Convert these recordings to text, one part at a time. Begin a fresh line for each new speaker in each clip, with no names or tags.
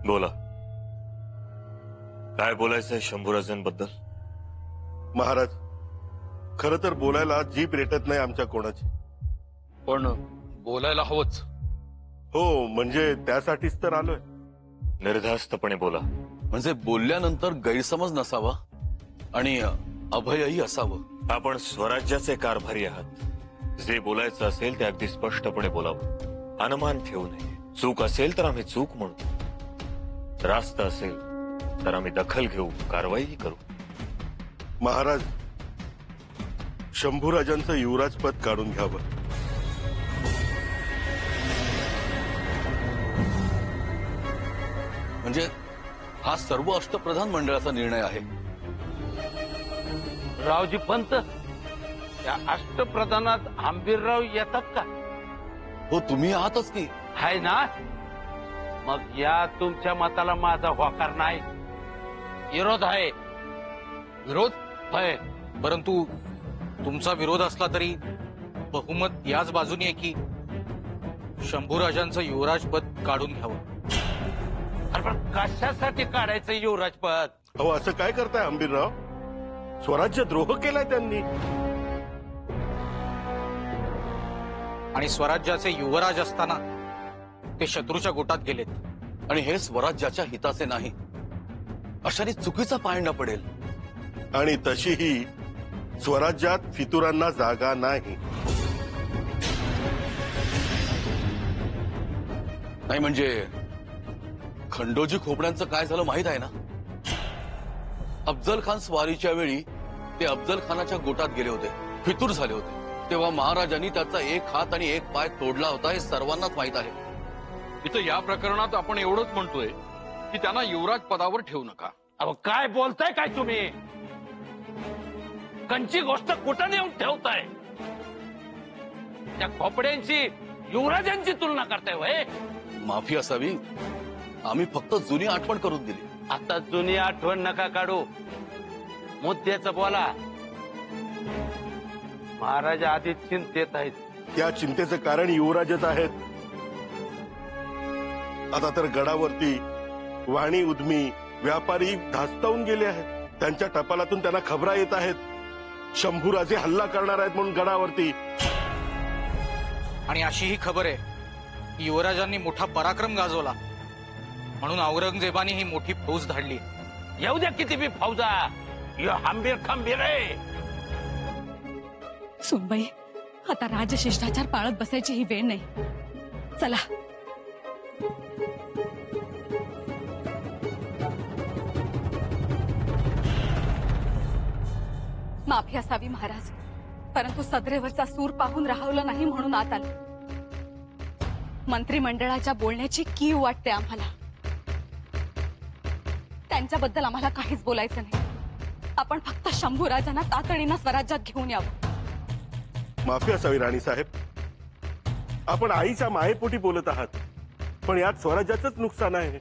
बोला, काय बोलायचंय शंभूराजांबद्दल?
महाराज, खरं तर बोलायला जीभ रेटत नाही आमच्या कोणाची,
पण बोलायला हवंच.
हो, म्हणजे त्यासाठीच तर आलोय.
निर्धास्तपणे बोला.
म्हणजे बोलल्यानंतर गैरसमज नसावा आणि अभयही असावं.
आपण स्वराज्याचे कारभारी आहात. जे बोलायचं असेल ते अगदी स्पष्टपणे बोलावं. अनुमान ठेवू नये. चूक असेल तर आम्ही चूक म्हणू, रास्त असेल तर आम्ही दखल घेऊ, कारवाईही करू.
महाराज, शंभूराजांचं युवराजपद काढून घ्यावं.
म्हणजे हा सर्व अष्टप्रधान मंडळाचा निर्णय आहे.
रावजी पंत, या अष्टप्रधानात आंबीरराव येतात का?
हो, तुम्ही आहातच की.
हाय ना? मग या तुमच्या मताला माझा होकार नाही, विरोध आहे.
विरोध?
होय.
परंतु तुमचा विरोध असला तरी बहुमत याच बाजूने आहे की शंभूराजांचं युवराजपद काढून घ्यावं.
अरे पण कशासाठी काढायचं युवराजपद?
अहो, असं काय करताय आंबीरराव? स्वराज्य द्रोह केलाय त्यांनी.
आणि स्वराज्याचे युवराज असताना ते शत्रूच्या गोटात गेलेत.
आणि हे स्वराज्याच्या हिताचे नाही. अशाने चुकीचा पायंडा पडेल.
आणि तशीही स्वराज्यात फितुरांना जागा नाही.
नाही म्हणजे खंडोजी खोपड्यांचं काय झालं माहित आहे ना? अफजल खान स्वारीच्या वेळी ते अफजल खानाच्या गोटात गेले होते, फितूर झाले होते. तेव्हा महाराजांनी त्याचा एक हात आणि एक पाय तोडला होता, हे सर्वांनाच माहित आहे.
इथं या प्रकरणात आपण एवढंच म्हणतोय की त्यांना युवराज पदावर ठेवू नका.
अहो, काय बोलताय काय तुम्ही? कंची गोष्ट कुठं नेऊन ठेवताय? त्या खोपड्यांची युवराजांची तुलना करताय वय?
माफी असावी, आम्ही फक्त जुनी आठवण करून दिली.
आता जुनी आठवण नका काढू, मुद्द्याचं बोला. महाराज आधी चिंतेत आहेत.
त्या चिंतेचं कारण युवराजच आहेत. आता तर गडावरती वाणी उद्मी व्यापारी धास्तावून गेले आहेत. त्यांच्या टपालातून त्यांना खबरा येत आहेत, शंभूराजे हल्ला करणार आहेत म्हणून गडावरती.
आणि अशीही खबर आहे की युवराजांनी मोठा पराक्रम गाजवला म्हणून औरंगजेबाने ही मोठी फौज धाडली.
येऊ द्या किती बी फौजा, यो हंबीर खंबीर आहे.
सुनबाई, आता राजशिष्टाचार पाळत बसायची ही वेळ नाही. चला. माफी असावी महाराज, परंतु सदरेवरचा सूर पाहून राहवलं नाही म्हणून आत आलं. मंत्रिमंडळाच्या बोलण्याची कीव वाटते आम्हाला. त्यांच्याबद्दल आम्हाला काहीच बोलायचं नाही. आपण फक्त शंभूराजांना तातडीनं स्वराज्यात घेऊन यावं.
माफी असावी राणी साहेब, आपण आईच्या मायेपोटी बोलत आहात, पण यात स्वराज्याचंच नुकसान आहे.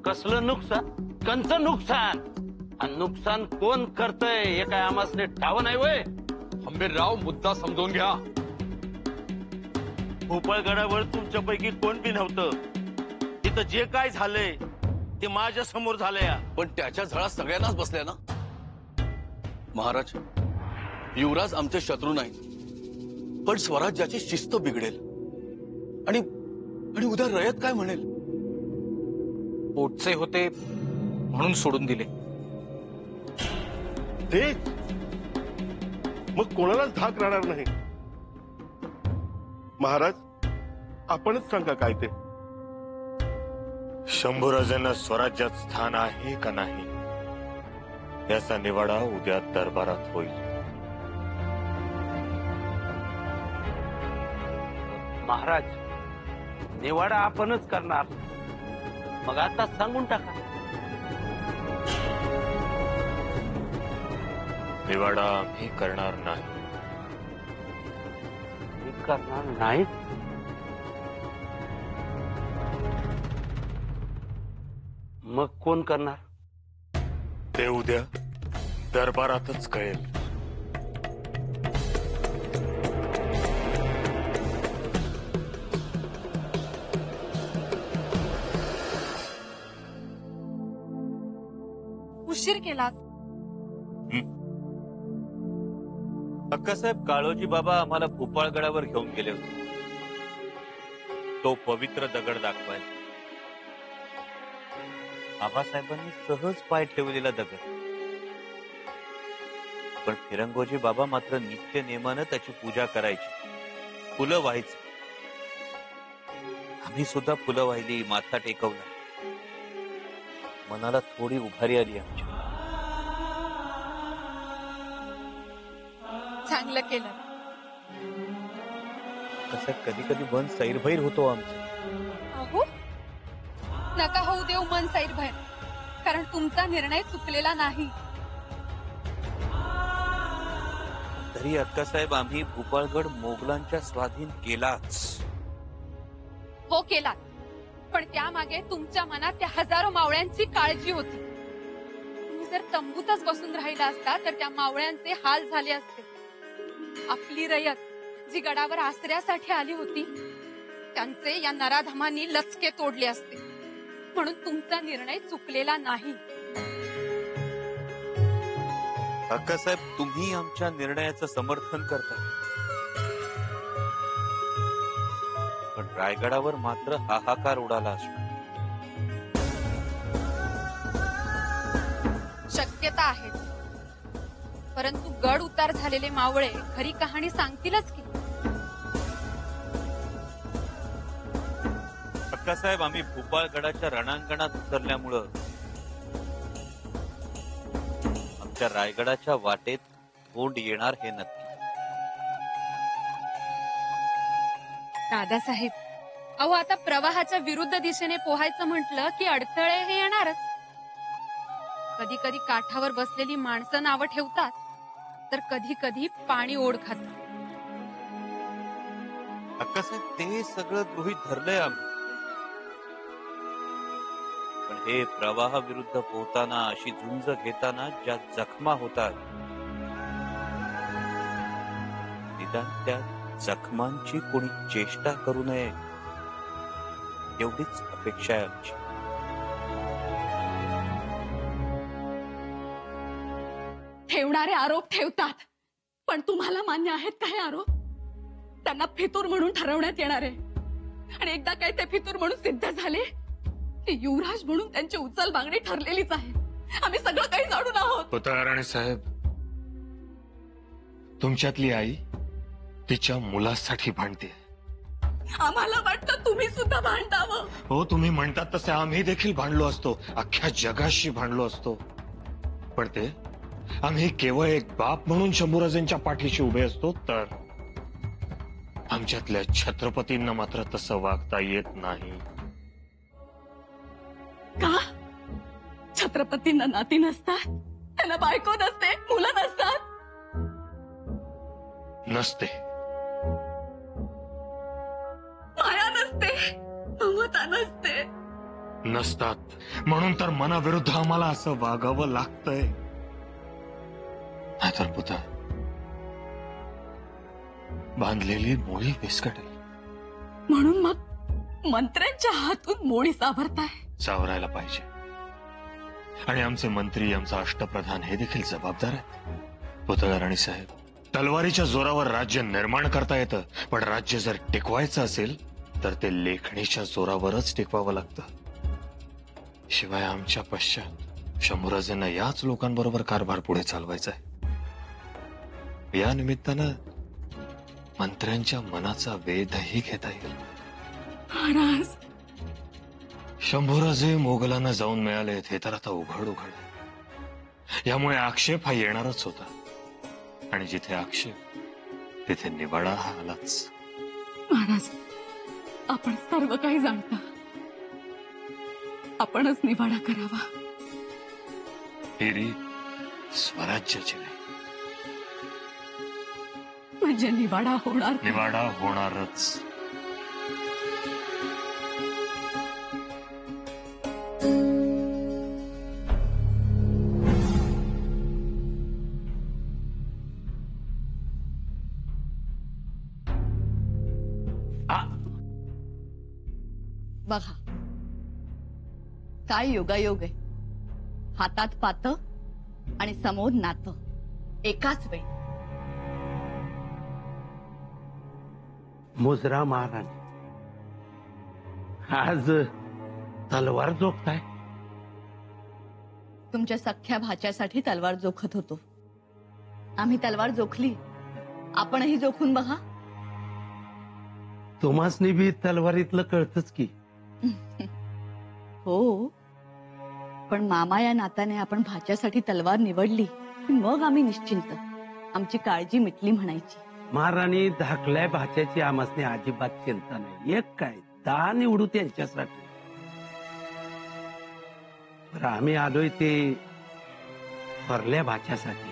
कसलं नुकसान? कंचं नुकसान? आणि नुकसान कोण करतय हे काय आम्हाला ठाव नाही वय?
आंबीरराव, मुद्दा समजून घ्या.
भोपाळगडावर तुमच्यापैकी कोण बी नव्हतं. तिथं जे काय झालंय ते माझ्या समोर झालंय.
पण त्याच्या झळा सगळ्यांनाच बसल्या ना. महाराज, युवराज आमचे शत्रू नाही, पण स्वराज्याची शिस्त बिघडेल. आणि उद्या रयत काय म्हणेल?
पोटचे होते म्हणून सोडून दिले.
ते मग कोणालाच धाक राहणार नाही. महाराज, आपणच सांगा काय ते.
शंभूराजांना स्वराज्यात स्थान आहे का नाही याचा निवाडा उद्या दरबारात होईल.
महाराज, निवाडा आपणच करणार. मग आता सांगून टाका.
निवाडा आम्ही करणार नाही.
करणार नाही? मग कोण करणार?
ते उद्या दरबारातच कळेल.
केलात?
अक्कासाहेब, काळोजी बाबा आम्हाला भोपाळगडावर घेऊन गेले होते तो पवित्र दगड दाखवायला. आबासाहेबांनी सहज पाय ठेवलेला दगड, पण फिरंगोजी बाबा मात्र नित्य नेमानं त्याची पूजा करायची, फुलं व्हायची. आम्ही सुद्धा फुलं वाहिली, माथा टेकवला. मनाला थोडी उभारी आली आमच्या.
चांगलं केलं.
तसं कधी कधी मन सैरभैर होतो आमचं.
अहो, नका होऊ देऊ मन सैरभैर, कारण तुमचा निर्णय चुकलेला नाही.
तरी अक्कासाहेब, आम्ही भोपाळगड मोगलांच्या स्वाधीन केलाच.
हो केला, पण त्यामागे तुमच्या मनात त्या हजारो मावळ्यांची काळजी होती. तुम्ही जर तंबूतच बसून राहिला असता तर त्या मावळ्यांचे हाल झाले असते. आपली रयत जी गडावर आसऱ्यासाठी आली होती त्यांचे या नराधमांनी लचके तोडले असते. म्हणून तुमचा निर्णय चुकलेला नाही.
अक्कासाहेब, तुम्ही आमच्या निर्णयाचं समर्थन करता, पण रायगडावर मात्र हाहाकार उडाला असणार.
शक्यता आहेच, परंतु गड उतार झालेले मावळे खरी कहाणी सांगतीलच की.
अक्कासाहेब, आम्ही भोपाळगडाच्या रणांगणात उतरल्यामुळं आमच्या रायगडाच्या वाटेत कोंड येणार हे नक्की.
दादासाहेब, अहो आता प्रवाहाच्या विरुद्ध दिशेने पोहायचं म्हटलं की अडथळे हे येणारच. कधी कधी काठावर बसलेली माणसं नावं ठेवतात, तर कधी कधी पाणी ओढ खातात.
अक्कासाहेब, ते सगळं गृहीत धरलंय आम्ही, पण हे प्रवाहाविरुद्ध पोहताना, अशी झुंज घेताना ज्या जखमा होतात, निदान त्या जखमांची कोणी चेष्टा करू नये एवढीच अपेक्षा आहे आमची.
ठेवणारे आरोप ठेवतात, पण तुम्हाला मान्य आहेत का हे आरोप? त्यांना फितूर म्हणून ठरवण्यात येणार आहे, आणि एकदा काय ते फितूर म्हणून सिद्ध झाले की युवराज म्हणून त्यांची उचल मागणी ठरलेलीच आहे. आम्ही सगळं काही जाणून आहोत.
पुतळा साहेब, तुमच्यातली आई तिच्या मुलासाठी भांडते.
आम्हाला वाटतं तुम्ही सुद्धा भांडावं.
हो, तुम्ही म्हणतात तसे आम्ही देखील भांडलो असतो, अख्ख्या जगाशी भांडलो असतो, पण ते आम्ही केवळ एक बाप म्हणून शंभूराजेंच्या पाठीशी उभे असतो. तर आमच्यातल्या छत्रपतींना मात्र तसं वागता येत नाही.
का? छत्रपतींना नाती नसतात? त्यांना बायको नसते, मुलं नसतात?
नसते.
माया नसते, ममता नसते.
नसतात, म्हणून तर मनाविरुद्ध आम्हाला असं वागावं लागतंय. नाहीतर पुता बांधलेली मोळी विस्कटेल.
म्हणून मग मंत्र्यांच्या हातून मोळी सावरताय?
सावरायला पाहिजे, आणि आमचे मंत्री, आमचा अष्टप्रधान हे देखील जबाबदार आहेत. पुतळा राणी साहेब, तलवारीच्या जोरावर राज्य निर्माण करता येतं, पण राज्य जर टिकवायचं असेल तर ते लेखणीच्या जोरावरच टिकवावं लागतं. शिवाय आमच्या पश्चात शंभूराजेंना याच लोकांबरोबर कारभार पुढे चालवायचा आहे. या निमित्तानं मंत्र्यांच्या मनाचा वेधही घेता येईल.
महाराज,
शंभूराजे मोगलांना जाऊन मिळालेत हे तर आता उघड आहे. यामुळे आक्षेप हा येणारच होता, आणि जिथे आक्षेप तिथे निवाडा हा आलाच.
महाराज, आपण सर्व काही जाणता. आपणच निवाडा करावा.
ही रीत स्वराज्याची नाही.
म्हणजे निवाडा होणार.
निवाडा होणारच.
बघा, काय योगायोग आहे. हातात पात आणि समोर नातं एकाच वेळी.
मुजरा महाराणी आज तलवार जोखताय.
तुमच्या सख्ख्या भाच्यासाठी तलवार जोखत होतो. आम्ही तलवार जोखली, आपणही जोखून बघा.
तुम्हासनी बी तलवारीतलं कळतच की.
हो, पण मामा या नात्याने आपण भाच्यासाठी तलवार निवडली मग आम्ही निश्चिंत. आमची काळजी मिटली म्हणायची.
महाराणी धाकल्या भाच्याची आमासने अजिबात चिंता नाही. एक काय 10 निवडू त्यांच्यासाठी. पण आम्ही आलोय ते थोरल्या भाच्यासाठी.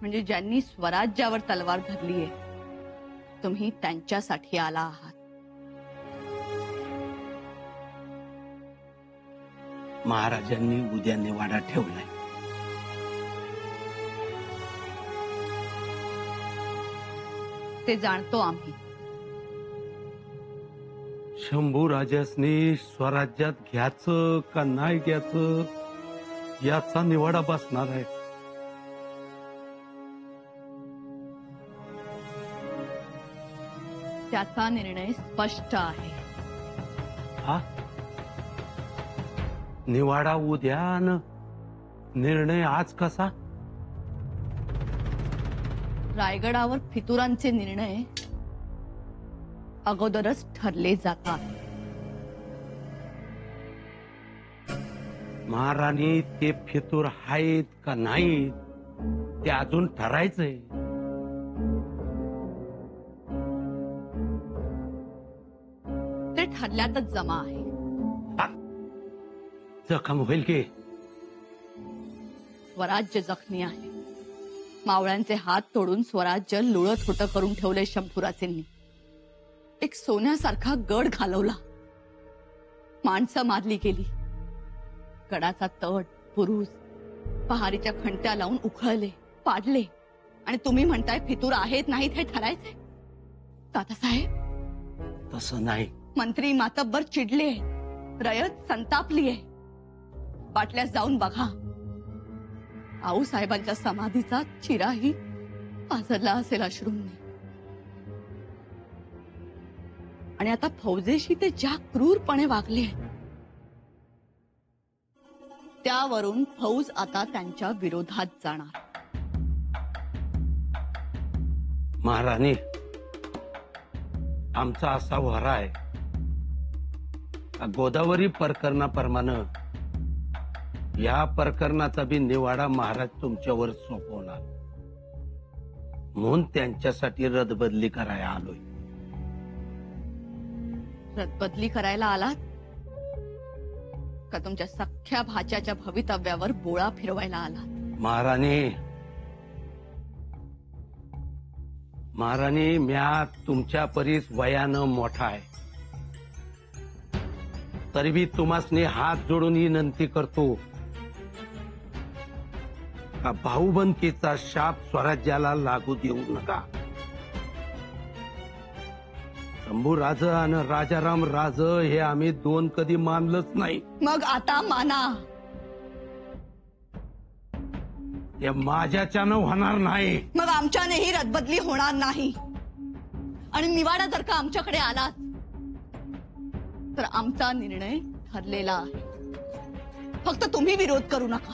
म्हणजे ज्यांनी स्वराज्यावर तलवार धरलीये तुम्ही त्यांच्यासाठी आला आहात.
महाराजांनी उद्या निवाडा ठेवलाय.
ते जाणतो आम्ही.
शंभू राजासनी स्वराज्यात घ्यायचं का नाही घ्यायचं याचा निवाडा बसणार आहे.
त्याचा निर्णय स्पष्ट आहे.
हा निवाडा उद्या न निर्णय आज कसा?
रायगडावर फितुरांचे निर्णय अगोदरच ठरले जातात.
महाराणी ते फितूर आहेत का नाहीत ते अजून ठरायचंय.
ते ठरल्यातच जमा आहे.
जखम होईल की?
स्वराज्य जखमी आहे. मावळ्यांचे हात तोडून स्वराज्य लुळत होतं करून ठेवले शंभूराजेंनी. एक सोन्यासारखा गड घालवला. माणसं मारली गेली. गडाचा तट पुरुष पहारीच्या खंट्या लावून उखळले पाडले. आणि तुम्ही म्हणताय फितूर आहेत नाहीत हे ठरायचे. दादासाहेब
तसं नाही.
मंत्री मातब्बर चिडले. रयत संतापली आहे. वाटल्यास जाऊन बघा. आऊसाहेबांच्या समाधीचा चिराही पाझरला असेल अश्रूंनी. आणि आता फौजेशी ते ज्या क्रूरपणे वागले त्यावरून फौज आता त्यांच्या विरोधात जाणार.
महाराणी आमचा असा वहरा आहे. गोदावरी प्रकरणाप्रमाणे या प्रकरणाचा बी निवाडा महाराज तुमच्यावर सोपवणार म्हणून त्यांच्यासाठी रदबदली करायला आलोय.
रदबदली करायला आलात का तुमच्या सख्ख्या भाच्याच्या भवितव्यावर बोळा फिरवायला आलात?
महाराणी म्या तुमच्या परीस वयानं मोठा आहे. तरी बी तुम्हासनी हात जोडून विनंती करतो का भाऊबंदकीचा शाप स्वराज्याला लागू देऊ नका. शंभू राज आणि राजाराम राज हे आम्ही दोन कधी मानलंच नाही.
मग आता माना.
ते माझ्याच्यानं होणार नाही.
मग आमच्यानेही रदबदली होणार नाही. आणि निवाडा जर का आमच्याकडे आला तर आमचा निर्णय ठरलेला आहे. फक्त तुम्ही विरोध करू नका.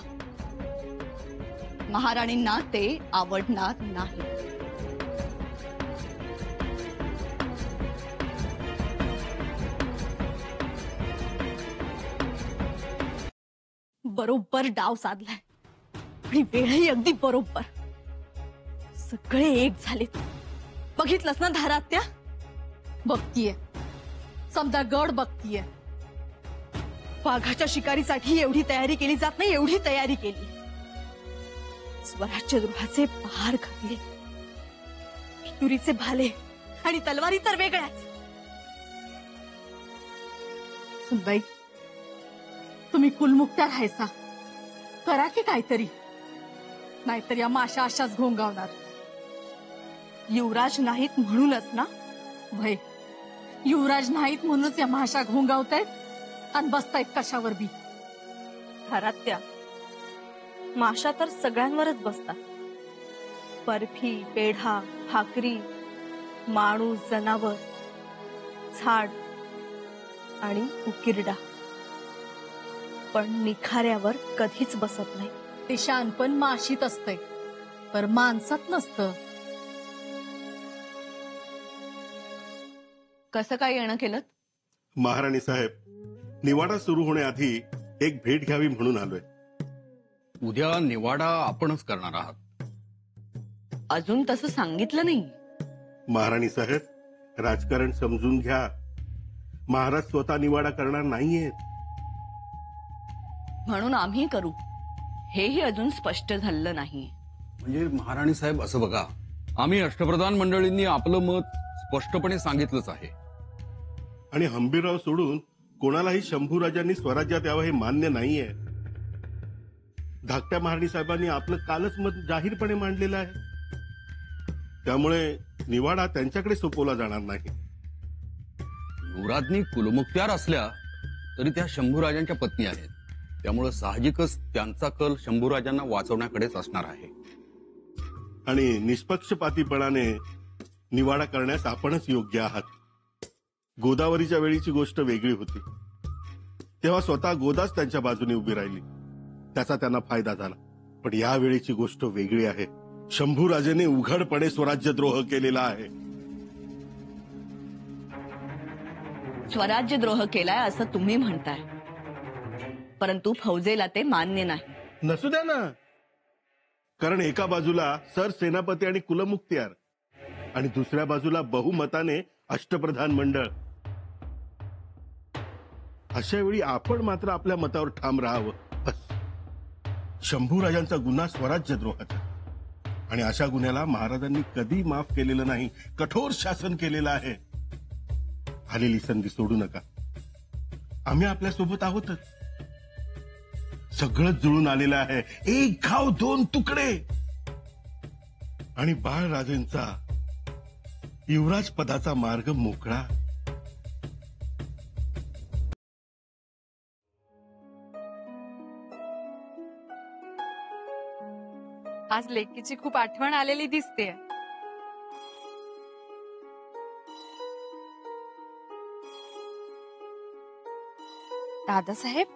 महाराणींना ते आवडणार नाही. बरोबर डाव साधलाय आणि वेळही अगदी बरोबर. सगळे एक झालेत. बघितलंस ना धारात्या?
बघतीये, समजा गड बघतीये.
वाघाच्या शिकारीसाठी एवढी तयारी केली जात नाही एवढी तयारी केली. स्वराज्य द्रोहाचे पहार घातले. तुरीचे भाले आणि तलवारी तर वेगळ्याच.
सुनबाई, तुम्ही कुलमुक्त्या राहायचा करा की काहीतरी, नाहीतर या माशा अशाच घोंगावणार.
युवराज नाहीत म्हणूनच ना?
भय, युवराज नाहीत म्हणूनच या माशा घोंगावतायत आणि बसतायत कशावर बी.
घरात माशा तर सगळ्यांवरच बसतात. बर्फी, पेढा, भाकरी, माणूस, जनावर, झाड आणि उकिरडा, पण निखाऱ्यावर कधीच बसत नाही.
ते शानपण माशीत असतंय, पर माणसात नसतं. कसं काय येणं केलं?
महाराणी साहेब, निवाडा सुरू होण्याआधी एक भेट घ्यावी म्हणून आलोय.
उद्या निवाडा आपणच करणार आहात.
अजून तसं सांगितलं नाही.
महाराणी साहेब, राजकारण समजून घ्या. महाराज स्वतः निवाडा करणार नाहीयेत.
म्हणून आम्ही करू, हेही अजून स्पष्ट झालं नाही.
म्हणजे महाराणी साहेब, असं बघा, आम्ही अष्टप्रधान मंडळींनी आपलं मत स्पष्टपणे सांगितलंच आहे.
आणि हंबीरराव सोडून कोणालाही शंभूराजांनी स्वराज्यात यावं हे मान्य नाहीये. धाकट्या महाराणी साहेबांनी आपलं कालच मत जाहीरपणे मांडलेलं आहे. त्यामुळे निवाडा त्यांच्याकडे सोपवला जाणार नाही.
युवराज्ञी कुलमुखत्यार असल्या तरी त्या शंभूराजांच्या पत्नी आहेत. त्यामुळे साहजिकच त्यांचा कल शंभूराजांना वाचवण्याकडेच असणार आहे.
आणि निष्पक्षपातीपणाने निवाडा करण्यास आपणच योग्य आहात. गोदावरीच्या वेळीची गोष्ट वेगळी होती. तेव्हा स्वतः गोदाच त्यांच्या बाजूने उभी राहिली. त्याचा त्यांना फायदा झाला. पण या वेळीची गोष्ट वेगळी आहे. शंभूराजेने उघडपणे स्वराज्यद्रोह केलेला आहे.
स्वराज्यद्रोह केलाय असं तुम्ही म्हणताय, परंतु फौजेला ते मान्य नाही.
नसू द्या ना. कारण एका बाजूला सरसेनापती आणि कुलमुखत्यार आणि दुसऱ्या बाजूला बहुमताने अष्टप्रधान मंडळ. अशा वेळी आपण मात्र आपल्या मतावर ठाम राहावं. बस. शंभूराजांचा गुन्हा स्वराज्यद्रोहाचा, आणि अशा गुन्ह्याला महाराजांनी कधी माफ केलेलं नाही. कठोर शासन केलेलं आहे. आलेली संधी सोडू नका. आम्ही आपल्या सोबत आहोतच. सगळं जुळून आलेलं आहे. एक घाव दोन तुकडे. आणि बाळराजेंचा युवराज पदाचा मार्ग मोकळा.
आज लेकीची खूप आठवण आलेली दिसते. दादासाहेब,